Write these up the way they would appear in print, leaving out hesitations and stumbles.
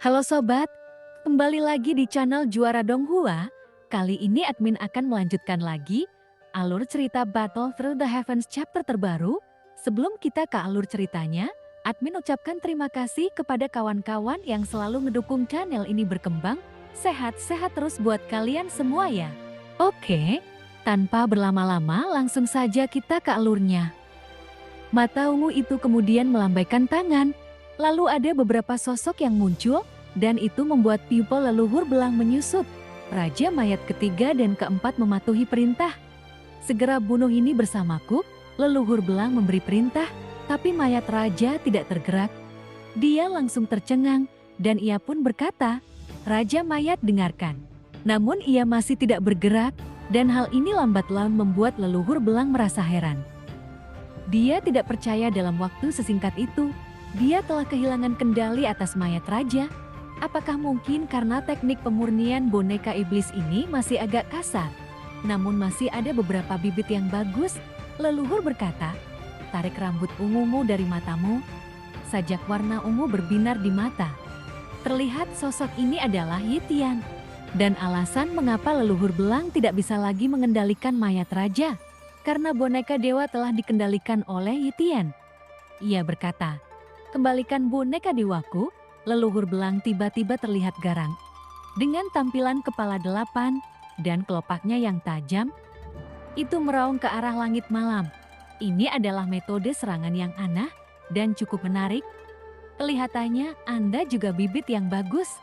Halo sobat, kembali lagi di channel Juara Donghua. Kali ini admin akan melanjutkan lagi alur cerita Battle Through the Heavens chapter terbaru. Sebelum kita ke alur ceritanya, admin ucapkan terima kasih kepada kawan-kawan yang selalu ngedukung channel ini berkembang. Sehat-sehat terus buat kalian semua ya. Oke, tanpa berlama-lama langsung saja kita ke alurnya. Mata ungu itu kemudian melambaikan tangan. Lalu ada beberapa sosok yang muncul, dan itu membuat pupil leluhur belang menyusut. Raja mayat ketiga dan keempat mematuhi perintah. Segera bunuh ini bersamaku, leluhur belang memberi perintah, tapi mayat raja tidak tergerak. Dia langsung tercengang, dan ia pun berkata, "Raja mayat dengarkan." Namun ia masih tidak bergerak, dan hal ini lambat laun membuat leluhur belang merasa heran. Dia tidak percaya dalam waktu sesingkat itu. Dia telah kehilangan kendali atas mayat raja. Apakah mungkin karena teknik pemurnian boneka iblis ini masih agak kasar? Namun masih ada beberapa bibit yang bagus. Leluhur berkata, "Tarik rambut ungumu dari matamu." Sajak warna ungu berbinar di mata. Terlihat sosok ini adalah Yitian. Dan alasan mengapa leluhur belang tidak bisa lagi mengendalikan mayat raja. Karena boneka dewa telah dikendalikan oleh Yitian. Ia berkata, "Kembalikan boneka dewaku." Leluhur belang tiba-tiba terlihat garang. Dengan tampilan kepala 8 dan kelopaknya yang tajam, itu meraung ke arah langit malam. Ini adalah metode serangan yang aneh dan cukup menarik. Kelihatannya Anda juga bibit yang bagus.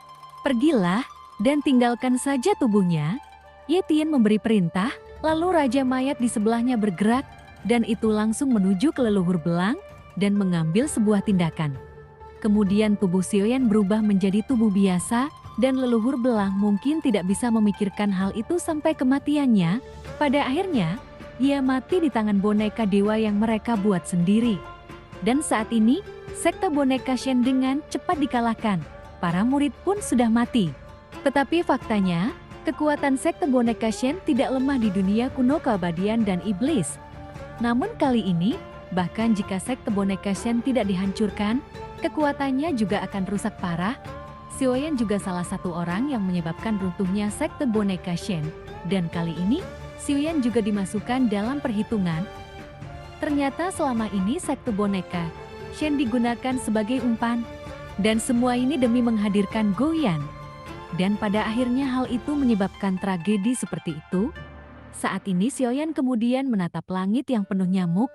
Pergilah dan tinggalkan saja tubuhnya. Yetian memberi perintah, lalu Raja Mayat di sebelahnya bergerak, dan itu langsung menuju ke leluhur belang dan mengambil sebuah tindakan. Kemudian tubuh Sioyan berubah menjadi tubuh biasa, dan leluhur belang mungkin tidak bisa memikirkan hal itu sampai kematiannya. Pada akhirnya, ia mati di tangan boneka dewa yang mereka buat sendiri. Dan saat ini, sekte boneka Shen dengan cepat dikalahkan. Para murid pun sudah mati. Tetapi faktanya, kekuatan sekte boneka Shen tidak lemah di dunia kuno keabadian dan iblis. Namun kali ini, bahkan jika sekte boneka Shen tidak dihancurkan, kekuatannya juga akan rusak parah. Sioyan juga salah satu orang yang menyebabkan runtuhnya sekte boneka Shen. Dan kali ini, Sioyan juga dimasukkan dalam perhitungan. Ternyata selama ini sekte boneka Shen digunakan sebagai umpan. Dan semua ini demi menghadirkan Goyan. Dan pada akhirnya hal itu menyebabkan tragedi seperti itu. Saat ini Sioyan kemudian menatap langit yang penuh nyamuk.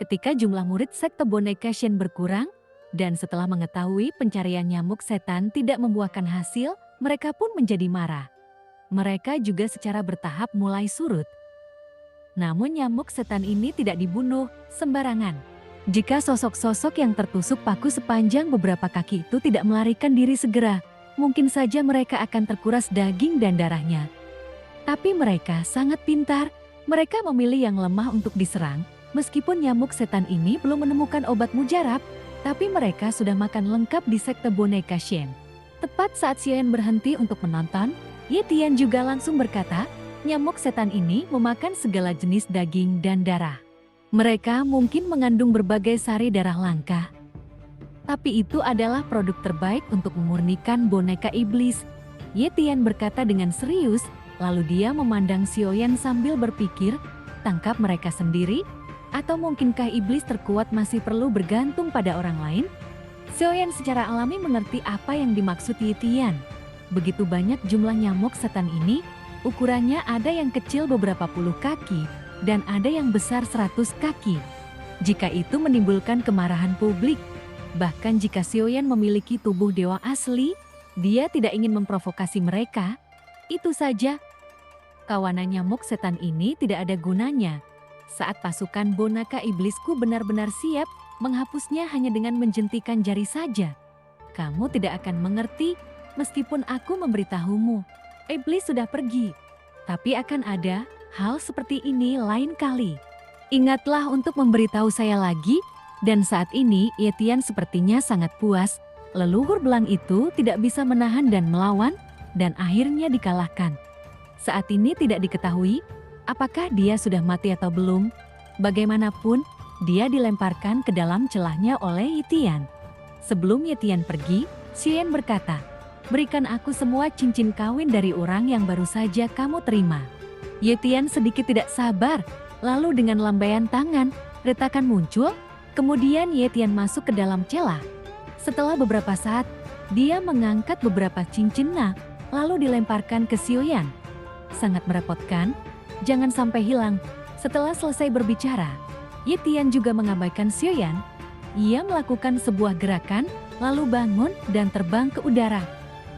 Ketika jumlah murid sekte boneka Shen berkurang, dan setelah mengetahui pencarian nyamuk setan tidak membuahkan hasil, mereka pun menjadi marah. Mereka juga secara bertahap mulai surut. Namun nyamuk setan ini tidak dibunuh sembarangan. Jika sosok-sosok yang tertusuk paku sepanjang beberapa kaki itu tidak melarikan diri segera, mungkin saja mereka akan terkuras daging dan darahnya. Tapi mereka sangat pintar, mereka memilih yang lemah untuk diserang. Meskipun nyamuk setan ini belum menemukan obat mujarab, tapi mereka sudah makan lengkap di sekte boneka Shen. Tepat saat Sioyan berhenti untuk menonton, Yitian juga langsung berkata, "Nyamuk setan ini memakan segala jenis daging dan darah. Mereka mungkin mengandung berbagai sari darah langka. Tapi itu adalah produk terbaik untuk memurnikan boneka iblis." Yitian berkata dengan serius, lalu dia memandang Sioyan sambil berpikir, tangkap mereka sendiri? Atau mungkinkah iblis terkuat masih perlu bergantung pada orang lain? Sioyan secara alami mengerti apa yang dimaksud Yitian. Begitu banyak jumlah nyamuk setan ini, ukurannya ada yang kecil beberapa puluh kaki, dan ada yang besar 100 kaki. Jika itu menimbulkan kemarahan publik, bahkan jika Sioyan memiliki tubuh dewa asli, dia tidak ingin memprovokasi mereka. Itu saja. Kawanan nyamuk setan ini tidak ada gunanya. Saat pasukan boneka iblisku benar-benar siap, menghapusnya hanya dengan menjentikan jari saja. Kamu tidak akan mengerti, meskipun aku memberitahumu. Iblis sudah pergi. Tapi akan ada hal seperti ini lain kali. Ingatlah untuk memberitahu saya lagi, dan saat ini Yetian sepertinya sangat puas. Leluhur belang itu tidak bisa menahan dan melawan, dan akhirnya dikalahkan. Saat ini tidak diketahui, apakah dia sudah mati atau belum? Bagaimanapun, dia dilemparkan ke dalam celahnya oleh Yitian. Sebelum Yitian pergi, Xian berkata, Berikan aku semua cincin kawin dari orang yang baru saja kamu terima. Ye Tian sedikit tidak sabar, lalu dengan lambaian tangan, retakan muncul, kemudian Ye Tian masuk ke dalam celah. Setelah beberapa saat, dia mengangkat beberapa cincin Na, lalu dilemparkan ke Xiaoyan. Sangat merepotkan, jangan sampai hilang. Setelah selesai berbicara, Ye Tian juga mengabaikan Xiaoyan. Ia melakukan sebuah gerakan, lalu bangun dan terbang ke udara.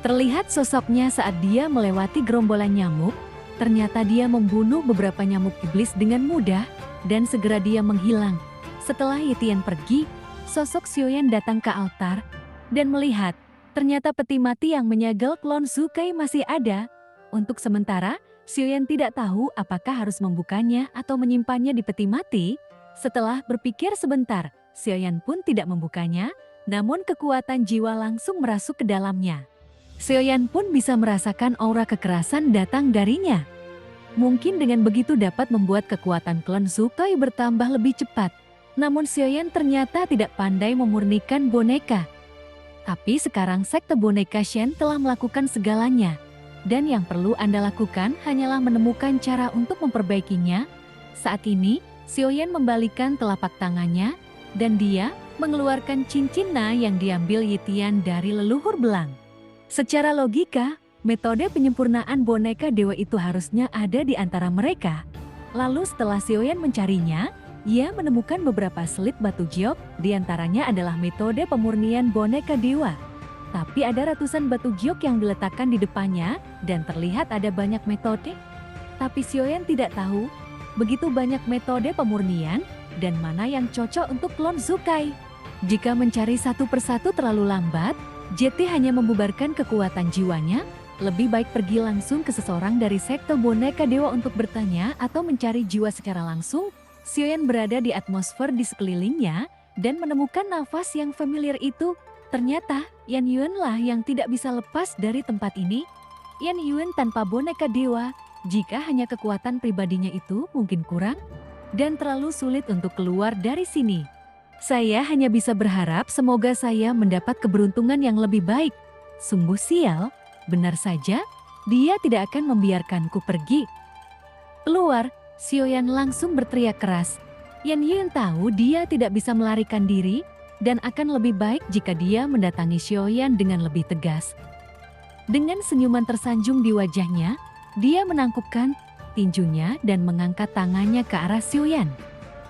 Terlihat sosoknya saat dia melewati gerombolan nyamuk, ternyata dia membunuh beberapa nyamuk iblis dengan mudah, dan segera dia menghilang. Setelah Ye Tian pergi, sosok Xiaoyan datang ke altar, dan melihat, ternyata peti mati yang menyegel klon Zukai masih ada. Untuk sementara, Xiaoyan tidak tahu apakah harus membukanya atau menyimpannya di peti mati. Setelah berpikir sebentar, Xiaoyan pun tidak membukanya, namun kekuatan jiwa langsung merasuk ke dalamnya. Xiaoyan pun bisa merasakan aura kekerasan datang darinya. Mungkin dengan begitu dapat membuat kekuatan klon Zukai bertambah lebih cepat. Namun Xiaoyan ternyata tidak pandai memurnikan boneka. Tapi sekarang sekte boneka Shen telah melakukan segalanya. Dan yang perlu Anda lakukan hanyalah menemukan cara untuk memperbaikinya. Saat ini, Xiaoyan membalikkan telapak tangannya, dan dia mengeluarkan cincin Na yang diambil Ye Tian dari leluhur belang. Secara logika, metode penyempurnaan boneka dewa itu harusnya ada di antara mereka. Lalu setelah Xiaoyan mencarinya, ia menemukan beberapa selip batu giok, di antaranya adalah metode pemurnian boneka dewa. Tapi ada ratusan batu giok yang diletakkan di depannya, dan terlihat ada banyak metode. Tapi Xiaoyan tidak tahu, begitu banyak metode pemurnian, dan mana yang cocok untuk klon Zukai. Jika mencari satu persatu terlalu lambat, JT hanya membubarkan kekuatan jiwanya, lebih baik pergi langsung ke seseorang dari sekte boneka dewa untuk bertanya atau mencari jiwa secara langsung. Xiaoyan berada di atmosfer di sekelilingnya dan menemukan nafas yang familiar itu. Ternyata Yan Yuan lah yang tidak bisa lepas dari tempat ini. Yan Yuan tanpa boneka dewa, jika hanya kekuatan pribadinya itu mungkin kurang dan terlalu sulit untuk keluar dari sini. Saya hanya bisa berharap semoga saya mendapat keberuntungan yang lebih baik. Sungguh sial, benar saja, dia tidak akan membiarkanku pergi. Keluar, Xiaoyan langsung berteriak keras. Yan Yuan tahu dia tidak bisa melarikan diri, dan akan lebih baik jika dia mendatangi Xiaoyan dengan lebih tegas. Dengan senyuman tersanjung di wajahnya, dia menangkupkan tinjunya dan mengangkat tangannya ke arah Xiaoyan.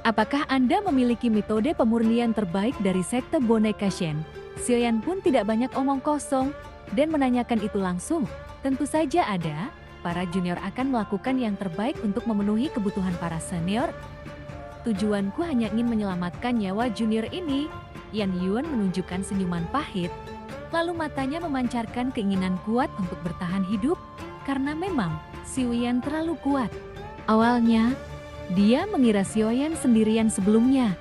Apakah Anda memiliki metode pemurnian terbaik dari sekte boneka Shen? Xiaoyan pun tidak banyak omong kosong dan menanyakan itu langsung. Tentu saja ada, para junior akan melakukan yang terbaik untuk memenuhi kebutuhan para senior. Tujuanku hanya ingin menyelamatkan nyawa junior ini. Yan Yuan menunjukkan senyuman pahit, lalu matanya memancarkan keinginan kuat untuk bertahan hidup, karena memang Xiaoyan terlalu kuat. Awalnya, dia mengira Xiaoyan sendirian sebelumnya.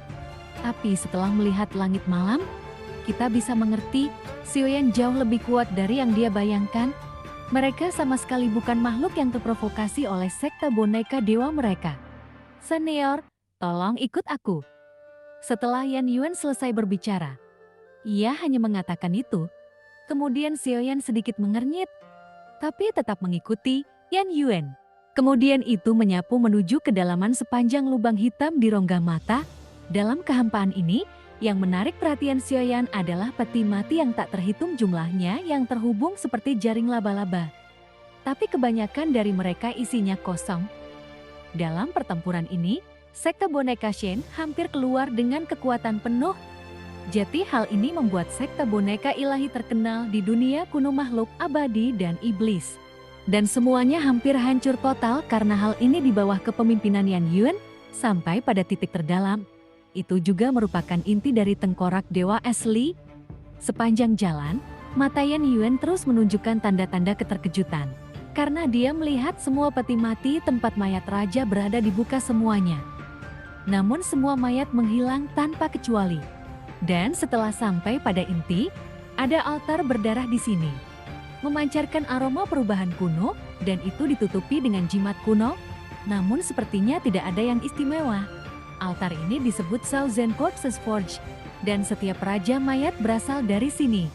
Tapi setelah melihat langit malam, kita bisa mengerti Xiaoyan jauh lebih kuat dari yang dia bayangkan. Mereka sama sekali bukan makhluk yang terprovokasi oleh sekte boneka dewa mereka. Senior, tolong ikut aku. Setelah Yan Yuan selesai berbicara, ia hanya mengatakan itu. Kemudian Xiaoyan sedikit mengernyit, tapi tetap mengikuti Yan Yuan. Kemudian itu menyapu menuju kedalaman sepanjang lubang hitam di rongga mata. Dalam kehampaan ini, yang menarik perhatian Xiaoyan adalah peti mati yang tak terhitung jumlahnya yang terhubung seperti jaring laba-laba. Tapi kebanyakan dari mereka isinya kosong. Dalam pertempuran ini, sekte boneka Shen hampir keluar dengan kekuatan penuh. Jadi hal ini membuat sekte boneka ilahi terkenal di dunia kuno makhluk abadi dan iblis. Dan semuanya hampir hancur total karena hal ini di bawah kepemimpinan Yan Yuan sampai pada titik terdalam. Itu juga merupakan inti dari tengkorak dewa asli. Sepanjang jalan, mata Yan Yuan terus menunjukkan tanda-tanda keterkejutan. Karena dia melihat semua peti mati tempat mayat raja berada dibuka semuanya. Namun semua mayat menghilang tanpa kecuali. Dan setelah sampai pada inti, ada altar berdarah di sini. Memancarkan aroma perubahan kuno, dan itu ditutupi dengan jimat kuno, namun sepertinya tidak ada yang istimewa. Altar ini disebut Thousand Corpses Forge, dan setiap raja mayat berasal dari sini.